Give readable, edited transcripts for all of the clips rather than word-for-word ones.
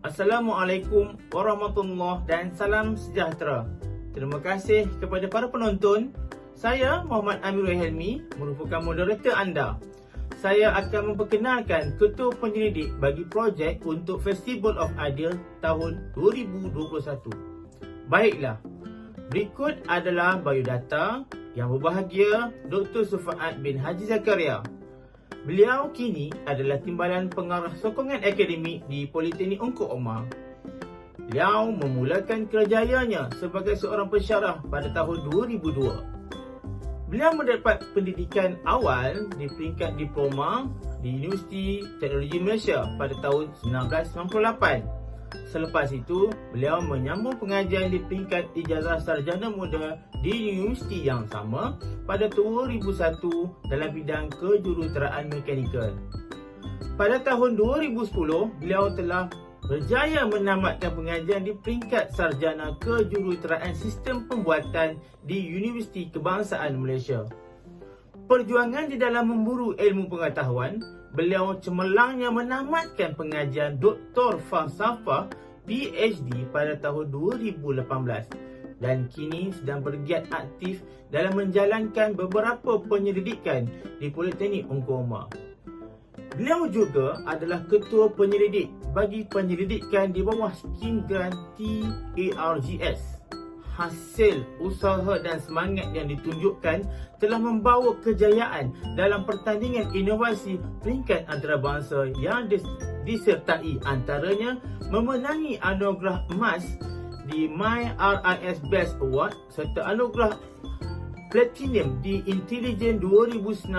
Assalamualaikum warahmatullahi dan salam sejahtera. Terima kasih kepada para penonton. Saya Muhammad Amirul Helmi, merupakan moderator anda. Saya akan memperkenalkan ketua penyelidik bagi projek untuk Festival of Ideas tahun 2021. Baiklah, berikut adalah biodata. Yang berbahagia Dr. Sufaat bin Haji Zakaria. Beliau kini adalah Timbalan Pengarah Sokongan Akademik di Politeknik Ungku Omar. Beliau memulakan kerajaannya sebagai seorang pensyarah pada tahun 2002. Beliau mendapat pendidikan awal di peringkat diploma di Universiti Teknologi Malaysia pada tahun 1998. Selepas itu, beliau menyambung pengajian di peringkat ijazah sarjana muda di universiti yang sama pada 2001 dalam bidang kejuruteraan mekanikal. Pada tahun 2010, beliau telah berjaya menamatkan pengajian di peringkat sarjana kejuruteraan sistem pembuatan di Universiti Kebangsaan Malaysia. Perjuangan di dalam memburu ilmu pengetahuan, beliau cemerlangnya menamatkan pengajian Doktor Falsafah PhD pada tahun 2018 dan kini sedang bergiat aktif dalam menjalankan beberapa penyelidikan di Politeknik Ungku Omar. Beliau juga adalah ketua penyelidik bagi penyelidikan di bawah skim grant TARGS. Hasil usaha dan semangat yang ditunjukkan telah membawa kejayaan dalam pertandingan inovasi peringkat antarabangsa yang disertai antaranya memenangi anugerah emas di MyRIS Best Award serta anugerah Platinum di Intelligent 2019.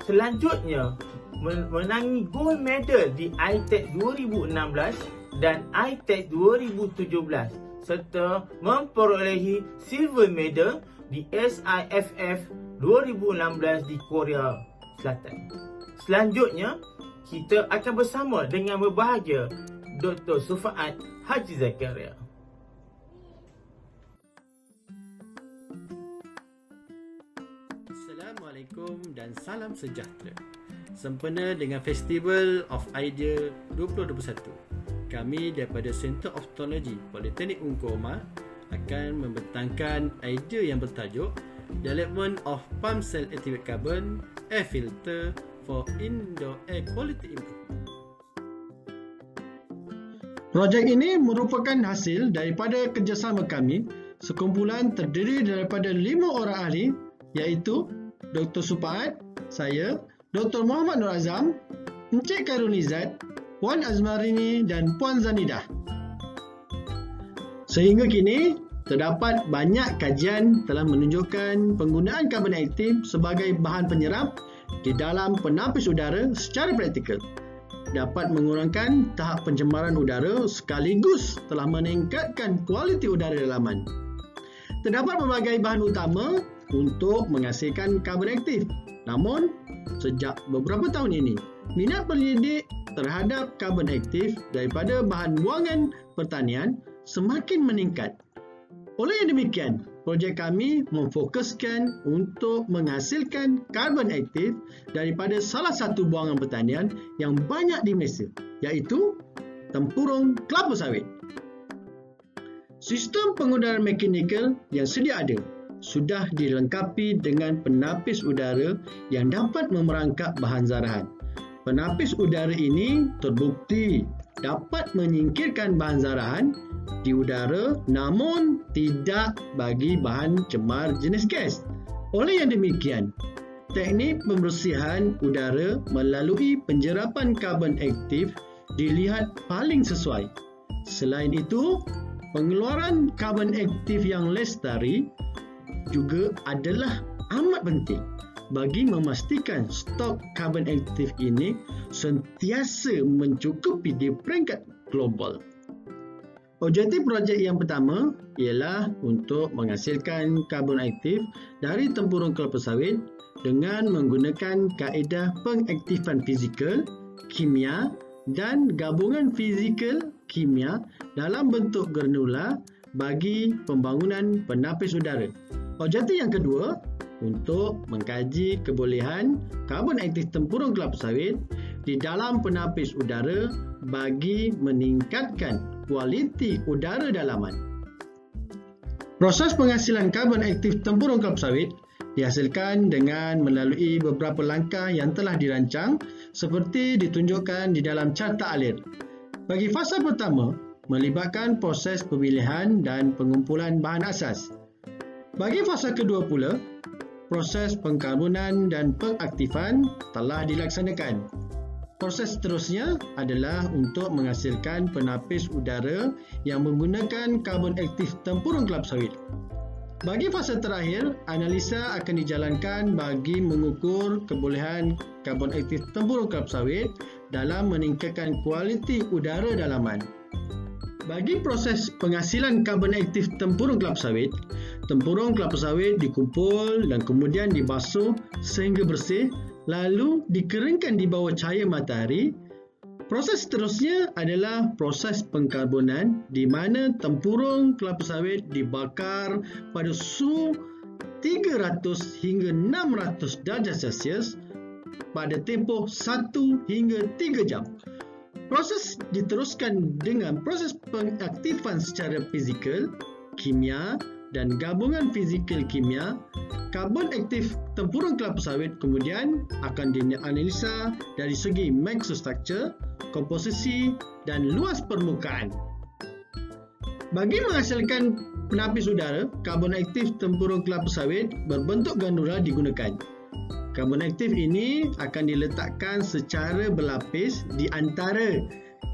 Selanjutnya, menangi gold medal di iTech 2016 dan iTech 2017 serta memperolehi silver medal di SIFF 2016 di Korea Selatan. Selanjutnya, kita akan bersama dengan berbahagia Dr. Sufaat Haji Zakaria. Assalamualaikum dan salam sejahtera. Sempena dengan Festival of Ideas 2021. Kami daripada Center of Technology Politeknik Ungku Omar akan membentangkan idea yang bertajuk Development of Pump Cell Activated Carbon Air Filter for Indoor Air Quality Improvement. Projek ini merupakan hasil daripada kerjasama kami, sekumpulan terdiri daripada 5 orang ahli iaitu Dr. Sufaat, saya, Dr. Muhammad Nur Azam, Encik Khairunizat, Puan Azmarini dan Puan Zanidah. Sehingga kini, terdapat banyak kajian telah menunjukkan penggunaan karbon aktif sebagai bahan penyerap di dalam penapis udara secara praktikal dapat mengurangkan tahap pencemaran udara sekaligus telah meningkatkan kualiti udara dalaman. Terdapat berbagai bahan utama untuk menghasilkan karbon aktif. Namun, sejak beberapa tahun ini, minat penyelidik terhadap karbon aktif daripada bahan buangan pertanian semakin meningkat. Oleh yang demikian, projek kami memfokuskan untuk menghasilkan karbon aktif daripada salah satu buangan pertanian yang banyak di Malaysia, iaitu tempurung kelapa sawit. Sistem pengudaran mekanikal yang sedia ada sudah dilengkapi dengan penapis udara yang dapat memerangkap bahan zarahan. Penapis udara ini terbukti dapat menyingkirkan bahan zarahan di udara namun tidak bagi bahan cemar jenis gas. Oleh yang demikian, teknik pembersihan udara melalui penjerapan karbon aktif dilihat paling sesuai. Selain itu, pengeluaran karbon aktif yang lestari juga adalah amat penting bagi memastikan stok karbon aktif ini sentiasa mencukupi di peringkat global. Objektif projek yang pertama ialah untuk menghasilkan karbon aktif dari tempurung kelapa sawit dengan menggunakan kaedah pengaktifan fizikal, kimia dan gabungan fizikal kimia dalam bentuk granula bagi pembangunan penapis udara. Objektif yang kedua untuk mengkaji kebolehan karbon aktif tempurung kelapa sawit di dalam penapis udara bagi meningkatkan kualiti udara dalaman. Proses penghasilan karbon aktif tempurung kelapa sawit dihasilkan dengan melalui beberapa langkah yang telah dirancang seperti ditunjukkan di dalam carta alir. Bagi fasa pertama, melibatkan proses pemilihan dan pengumpulan bahan asas. Bagi fasa kedua pula, proses pengkarbonan dan pengaktifan telah dilaksanakan. Proses seterusnya adalah untuk menghasilkan penapis udara yang menggunakan karbon aktif tempurung kelapa sawit. Bagi fasa terakhir, analisa akan dijalankan bagi mengukur kebolehan karbon aktif tempurung kelapa sawit dalam meningkatkan kualiti udara dalaman. Bagi proses penghasilan karbon aktif tempurung kelapa sawit dikumpul dan kemudian dibasuh sehingga bersih, lalu dikeringkan di bawah cahaya matahari. Proses seterusnya adalah proses pengkarbonan di mana tempurung kelapa sawit dibakar pada suhu 300 hingga 600 darjah Celsius pada tempoh 1 hingga 3 jam. Proses diteruskan dengan proses pengaktifan secara fizikal, kimia dan gabungan fizikal kimia. Karbon aktif tempurung kelapa sawit kemudian akan dianalisa dari segi microstructure, komposisi dan luas permukaan. Bagi menghasilkan penapis udara, karbon aktif tempurung kelapa sawit berbentuk gandula digunakan. Karbon aktif ini akan diletakkan secara berlapis di antara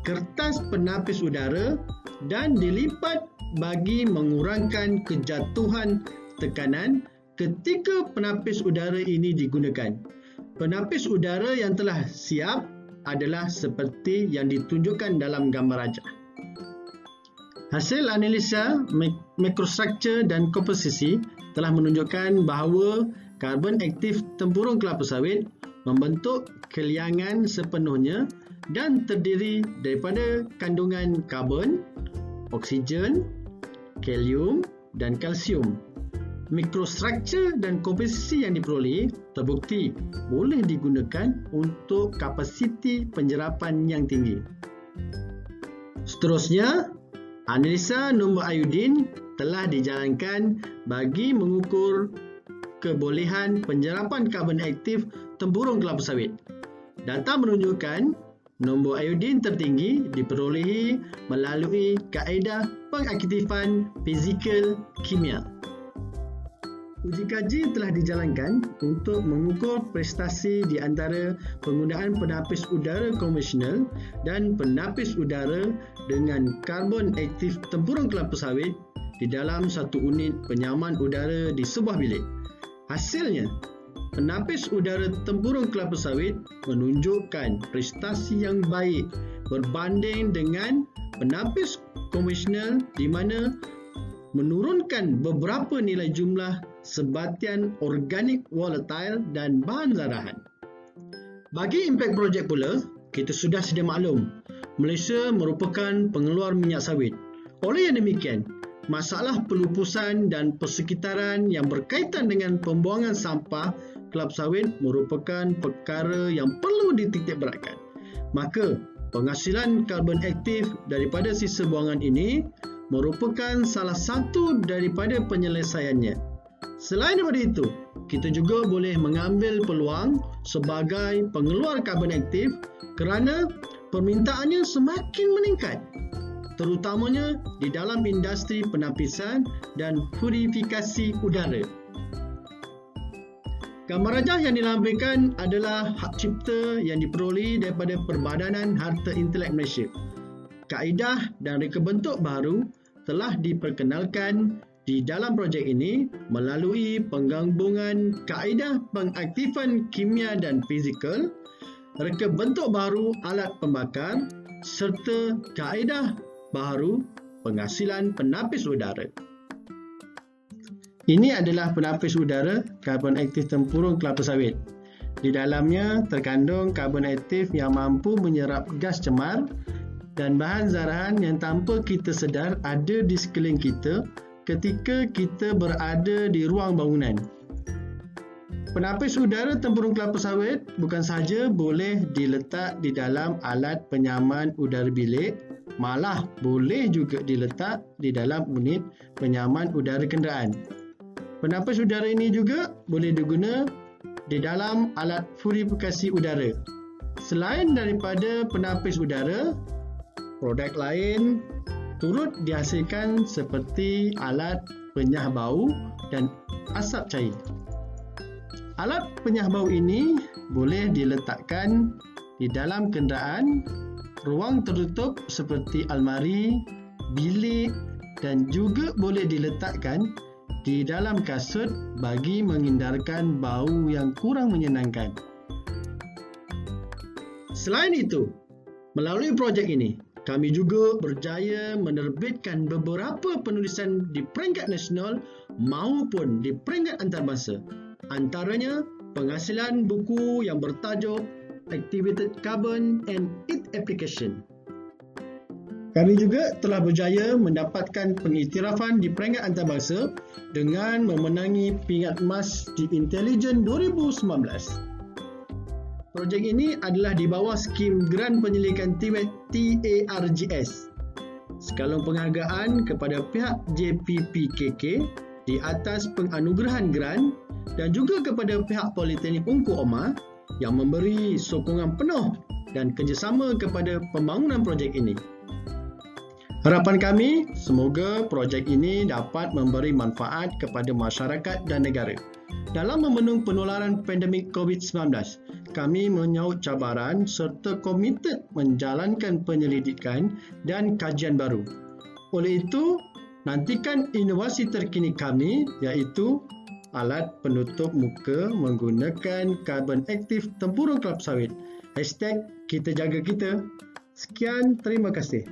kertas penapis udara dan dilipat bagi mengurangkan kejatuhan tekanan ketika penapis udara ini digunakan. Penapis udara yang telah siap adalah seperti yang ditunjukkan dalam gambar rajah. Hasil analisa microstructure dan komposisi telah menunjukkan bahawa karbon aktif tempurung kelapa sawit membentuk keliangan sepenuhnya dan terdiri daripada kandungan karbon, oksigen, kalium dan kalsium. Mikrostruktur dan komposisi yang diperoleh terbukti boleh digunakan untuk kapasiti penyerapan yang tinggi. Seterusnya, analisa nombor iodin telah dijalankan bagi mengukur kebolehan penyerapan karbon aktif tempurung kelapa sawit. Data menunjukkan nombor iodin tertinggi diperolehi melalui kaedah pengaktifan fizikal kimia. Uji kaji telah dijalankan untuk mengukur prestasi di antara penggunaan penapis udara konvensional dan penapis udara dengan karbon aktif tempurung kelapa sawit di dalam satu unit penyaman udara di sebuah bilik. Hasilnya, penapis udara tempurung kelapa sawit menunjukkan prestasi yang baik berbanding dengan penapis konvensional di mana menurunkan beberapa nilai jumlah sebatian organik volatile dan bahan zarahan. Bagi impact projek pula, kita sudah sedia maklum, Malaysia merupakan pengeluar minyak sawit. Oleh yang demikian, masalah pelupusan dan persekitaran yang berkaitan dengan pembuangan sampah kelapa sawit merupakan perkara yang perlu dititikberatkan. Maka, penghasilan karbon aktif daripada sisa buangan ini merupakan salah satu daripada penyelesaiannya. Selain daripada itu, kita juga boleh mengambil peluang sebagai pengeluar karbon aktif kerana permintaannya semakin meningkat, terutamanya di dalam industri penapisan dan purifikasi udara. Gambar rajah yang dilambaikan adalah hak cipta yang diperoleh daripada Perbadanan Harta Intelek Malaysia. Kaedah dan reka bentuk baru telah diperkenalkan di dalam projek ini melalui penggabungan kaedah pengaktifan kimia dan fizikal, reka bentuk baru alat pembakar serta kaedah baru penghasilan penapis udara. Ini adalah penapis udara karbon aktif tempurung kelapa sawit. Di dalamnya terkandung karbon aktif yang mampu menyerap gas cemar dan bahan zarahan yang tanpa kita sedar ada di sekeliling kita ketika kita berada di ruang bangunan. Penapis udara tempurung kelapa sawit bukan sahaja boleh diletak di dalam alat penyaman udara bilik, malah boleh juga diletak di dalam unit penyaman udara kenderaan. Penapis udara ini juga boleh diguna di dalam alat purifikasi udara. Selain daripada penapis udara, produk lain turut dihasilkan seperti alat penyah bau dan asap cair. Alat penyah bau ini boleh diletakkan di dalam kenderaan, ruang tertutup seperti almari, bilik dan juga boleh diletakkan di dalam kasut bagi menghindarkan bau yang kurang menyenangkan. Selain itu, melalui projek ini, kami juga berjaya menerbitkan beberapa penulisan di peringkat nasional maupun di peringkat antarabangsa. Antaranya, penghasilan buku yang bertajuk Activated Carbon and its Application. Kami juga telah berjaya mendapatkan pengiktirafan di peringkat antarabangsa dengan memenangi pingat emas di Intelligent 2019. Projek ini adalah di bawah skim Grant Penyelidikan TARGS. Sekalung penghargaan kepada pihak JPPKK di atas penganugerahan grant dan juga kepada pihak Politeknik Ungku Omar yang memberi sokongan penuh dan kerjasama kepada pembangunan projek ini. Harapan kami, semoga projek ini dapat memberi manfaat kepada masyarakat dan negara. Dalam membendung penularan pandemik COVID-19, kami menyaut cabaran serta komited menjalankan penyelidikan dan kajian baru. Oleh itu, nantikan inovasi terkini kami iaitu alat penutup muka menggunakan karbon aktif tempurung kelapa sawit. #KitaJagaKita. Sekian, terima kasih.